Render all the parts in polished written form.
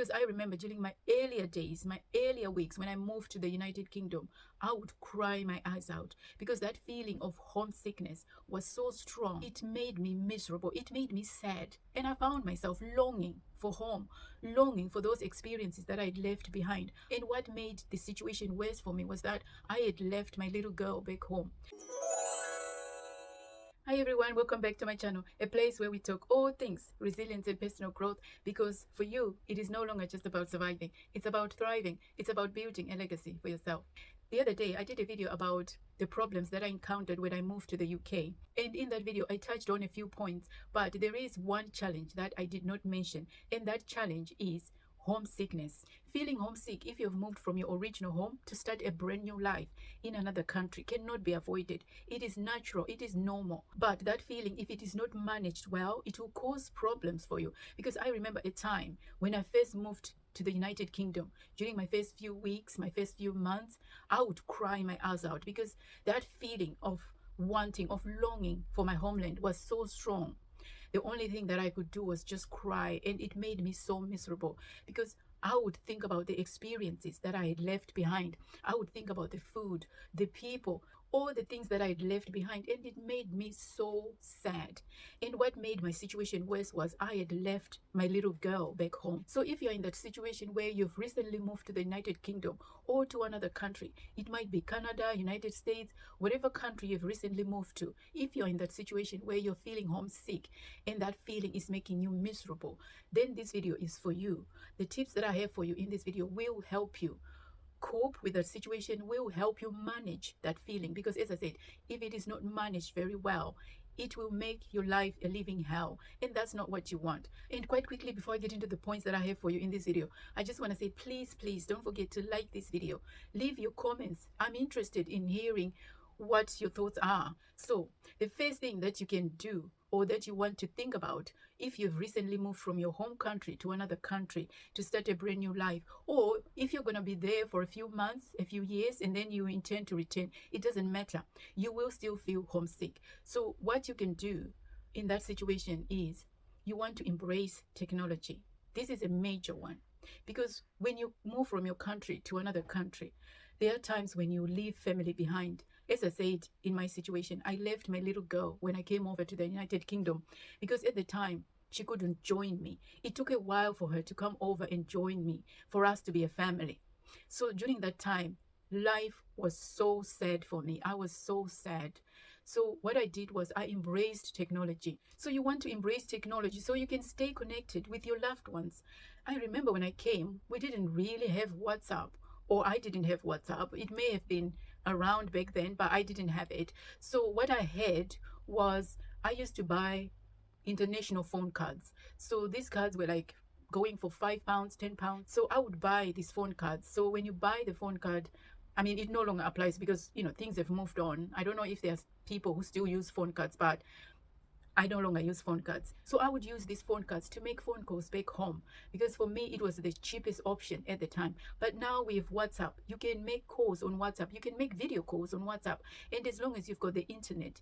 Because I remember during my earlier days, my earlier weeks, when I moved to the United Kingdom, I would cry my eyes out because that feeling of homesickness was so strong. It made me miserable. It made me sad. And I found myself longing for home, longing for those experiences that I'd left behind. And what made the situation worse for me was that I had left my little girl back home. Hi everyone, welcome back to my channel, a place where we talk all things resilience and personal growth, because for you, it is no longer just about surviving, it's about thriving, it's about building a legacy for yourself. The other day, I did a video about the problems that I encountered when I moved to the UK. And in that video, I touched on a few points, but there is one challenge that I did not mention, and that challenge is homesickness. Feeling homesick if you've moved from your original home to start a brand new life in another country cannot be avoided. It is natural, it is normal. But that feeling, if it is not managed well, it will cause problems for you. Because I remember a time when I first moved to the United Kingdom. During my first few weeks, my first few months, I would cry my eyes out because that feeling of wanting, of longing for my homeland was so strong. The only thing that I could do was just cry, and it made me so miserable because I would think about the experiences that I had left behind. I would think about the food, the people, all the things that I had left behind, and it made me so sad. And what made my situation worse was I had left my little girl back home. So if you're in that situation where you've recently moved to the United Kingdom or to another country, it might be Canada, United States, whatever country you've recently moved to, if you're in that situation where you're feeling homesick and that feeling is making you miserable, then this video is for you. The tips that I have for you in this video will help you cope with that situation, will help you manage that feeling, because as I said, if it is not managed very well, it will make your life a living hell, and that's not what you want. And quite quickly, before I get into the points that I have for you in this video, I just want to say, please don't forget to like this video, leave your comments. I'm interested in hearing what your thoughts are. So the first thing that you can do, or that you want to think about, if you've recently moved from your home country to another country to start a brand new life, or if you're going to be there for a few months, a few years, and then you intend to return, it doesn't matter. You will still feel homesick. So what you can do in that situation is you want to embrace technology. This is a major one, because when you move from your country to another country, there are times when you leave family behind. As I said, in my situation, I left my little girl when I came over to the United Kingdom because at the time, she couldn't join me. It took a while for her to come over and join me, for us to be a family. So during that time, life was so sad for me. I was so sad. So what I did was I embraced technology. So you want to embrace technology so you can stay connected with your loved ones. I remember when I came, we didn't really have WhatsApp. Or I didn't have WhatsApp. It may have been around back then, but I didn't have it. So what I had was I used to buy international phone cards. So these cards were like going for £5, £10. So I would buy these phone cards. So when you buy the phone card, I mean, it no longer applies because, things have moved on. I don't know if there's people who still use phone cards, but I no longer use phone cards. So I would use these phone cards to make phone calls back home, because for me, it was the cheapest option at the time. But now with WhatsApp, you can make calls on WhatsApp. You can make video calls on WhatsApp. And as long as you've got the internet,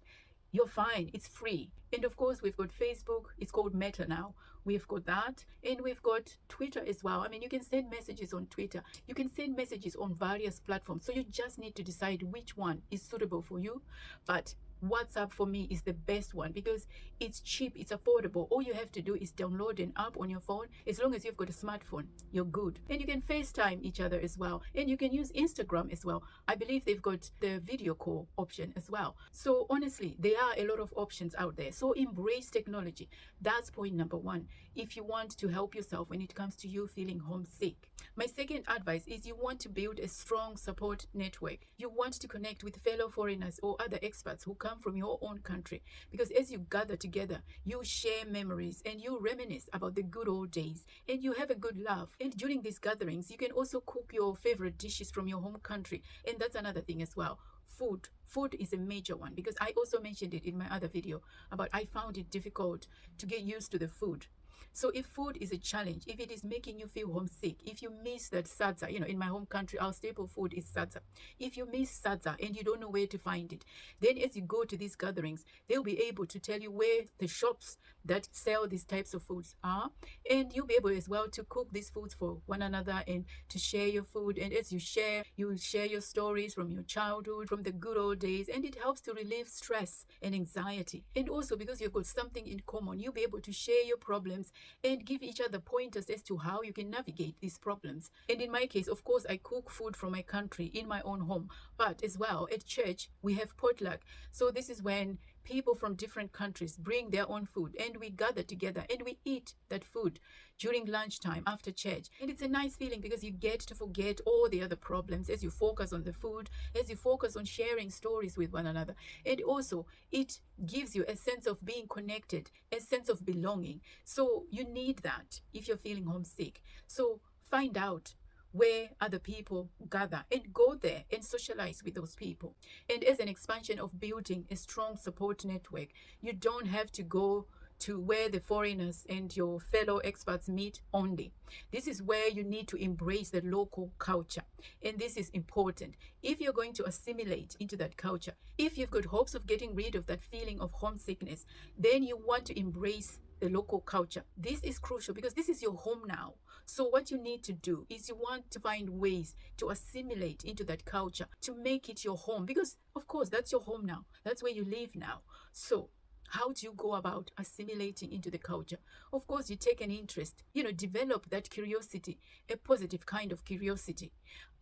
you're fine. It's free. And of course, we've got Facebook. It's called Meta now. We've got that. And we've got Twitter as well. I mean, you can send messages on Twitter. You can send messages on various platforms. So you just need to decide which one is suitable for you. But WhatsApp for me is the best one because it's cheap, it's affordable. All you have to do is download an app on your phone. As long as you've got a smartphone, you're good. And you can FaceTime each other as well. And you can use Instagram as well. I believe they've got the video call option as well. So honestly, there are a lot of options out there. So embrace technology. That's point number one, if you want to help yourself when it comes to you feeling homesick. My second advice is you want to build a strong support network. You want to connect with fellow foreigners or other expats who come from your own country, because as you gather together, you share memories and you reminisce about the good old days and you have a good laugh. And during these gatherings, you can also cook your favorite dishes from your home country, and that's another thing as well. Food is a major one, because I also mentioned it in my other video about I found it difficult to get used to the food. So if food is a challenge, if it is making you feel homesick, if you miss that sadza, in my home country, our staple food is sadza. If you miss sadza and you don't know where to find it, then as you go to these gatherings, they'll be able to tell you where the shops that sell these types of foods are, and you'll be able as well to cook these foods for one another and to share your food. And as you share, you share your stories from your childhood, from the good old days, and it helps to relieve stress and anxiety. And also because you've got something in common, you'll be able to share your problems and give each other pointers as to how you can navigate these problems. And in my case, of course, I cook food from my country in my own home, but as well at church we have potluck. So this is when people from different countries bring their own food and we gather together and we eat that food during lunchtime after church. And it's a nice feeling because you get to forget all the other problems as you focus on the food, as you focus on sharing stories with one another. And also it gives you a sense of being connected, a sense of belonging. So you need that if you're feeling homesick. So find out where other people gather and go there and socialize with those people. And as an expansion of building a strong support network, you don't have to go to where the foreigners and your fellow expats meet only. This is where you need to embrace the local culture. And this is important. If you're going to assimilate into that culture, if you've got hopes of getting rid of that feeling of homesickness, then you want to embrace the local culture. This is crucial because this is your home now. So what you need to do is you want to find ways to assimilate into that culture, to make it your home, because of course that's your home now. That's where you live now. So how do you go about assimilating into the culture? Of course, you take an interest, develop that curiosity, a positive kind of curiosity.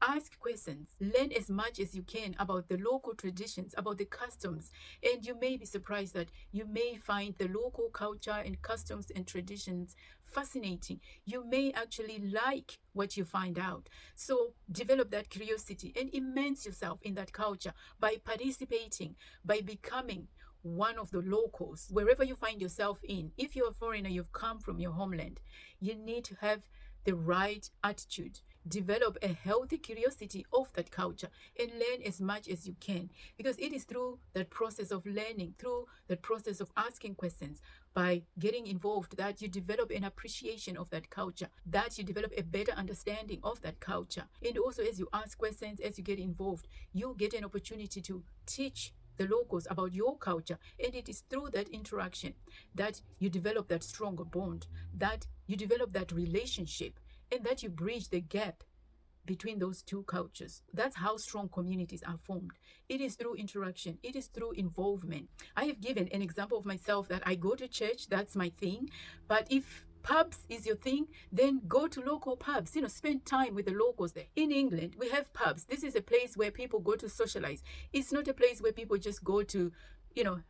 Ask questions, learn as much as you can about the local traditions, about the customs, and you may be surprised that you may find the local culture and customs and traditions fascinating. You may actually like what you find out. So develop that curiosity and immerse yourself in that culture by participating, by becoming one of the locals, wherever you find yourself in. If you're a foreigner, you've come from your homeland, you need to have the right attitude. Develop a healthy curiosity of that culture and learn as much as you can, because it is through that process of learning, through that process of asking questions, by getting involved, that you develop an appreciation of that culture, that you develop a better understanding of that culture. And also, as you ask questions, as you get involved, you get an opportunity to teach the locals about your culture. And it is through that interaction that you develop that stronger bond, that you develop that relationship, and that you bridge the gap between those two cultures. That's how strong communities are formed. It is through interaction, it is through involvement. I have given an example of myself that I go to church, that's my thing. But if pubs is your thing, then go to local pubs, spend time with the locals there. In England, we have pubs. This is a place where people go to socialize. It's not a place where people just go to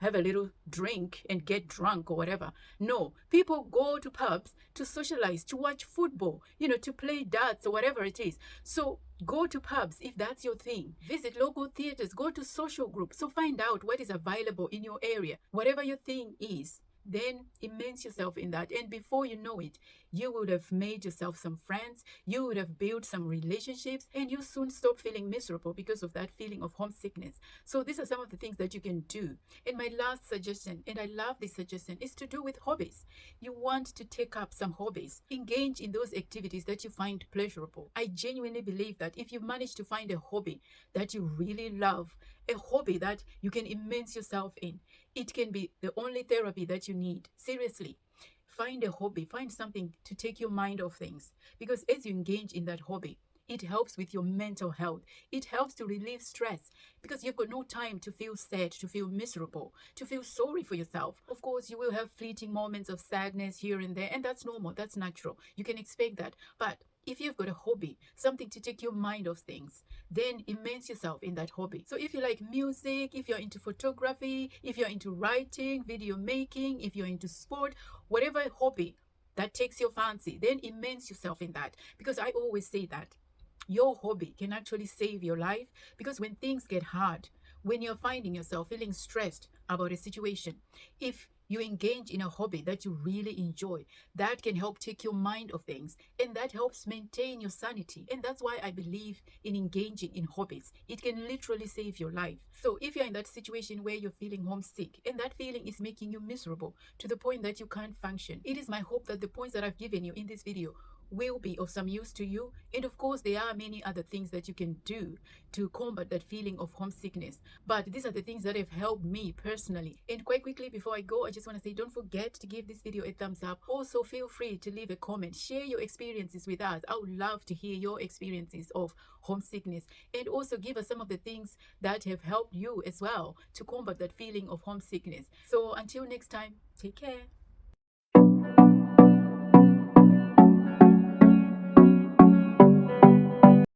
have a little drink and get drunk or whatever. No, people go to pubs to socialize, to watch football, to play darts or whatever it is. So go to pubs if that's your thing. Visit local theaters, go to social groups. So find out what is available in your area. Whatever your thing is, then immerse yourself in that. And before you know it, you would have made yourself some friends, you would have built some relationships, and you soon stop feeling miserable because of that feeling of homesickness. So these are some of the things that you can do. And my last suggestion, and I love this suggestion, is to do with hobbies. You want to take up some hobbies. Engage in those activities that you find pleasurable. I genuinely believe that if you manage to find a hobby that you really love, a hobby that you can immerse yourself in, it can be the only therapy that you need. Seriously, find a hobby, find something to take your mind off things. Because as you engage in that hobby, it helps with your mental health. It helps to relieve stress because you've got no time to feel sad, to feel miserable, to feel sorry for yourself. Of course, you will have fleeting moments of sadness here and there, and that's normal, that's natural. You can expect that. But if you've got a hobby, something to take your mind off things, then immerse yourself in that hobby. So if you like music, if you're into photography, if you're into writing, video making, if you're into sport, whatever hobby that takes your fancy, then immerse yourself in that. Because I always say that your hobby can actually save your life, because when things get hard, when you're finding yourself feeling stressed about a situation, if you engage in a hobby that you really enjoy, that can help take your mind off things, and that helps maintain your sanity. And that's why I believe in engaging in hobbies. It can literally save your life. So if you're in that situation where you're feeling homesick and that feeling is making you miserable to the point that you can't function, it is my hope that the points that I've given you in this video will be of some use to you. And of course, there are many other things that you can do to combat that feeling of homesickness. But these are the things that have helped me personally. And quite quickly, before I go, I just want to say, don't forget to give this video a thumbs up. Also, feel free to leave a comment. Share your experiences with us. I would love to hear your experiences of homesickness. And also give us some of the things that have helped you as well to combat that feeling of homesickness. So until next time, take care.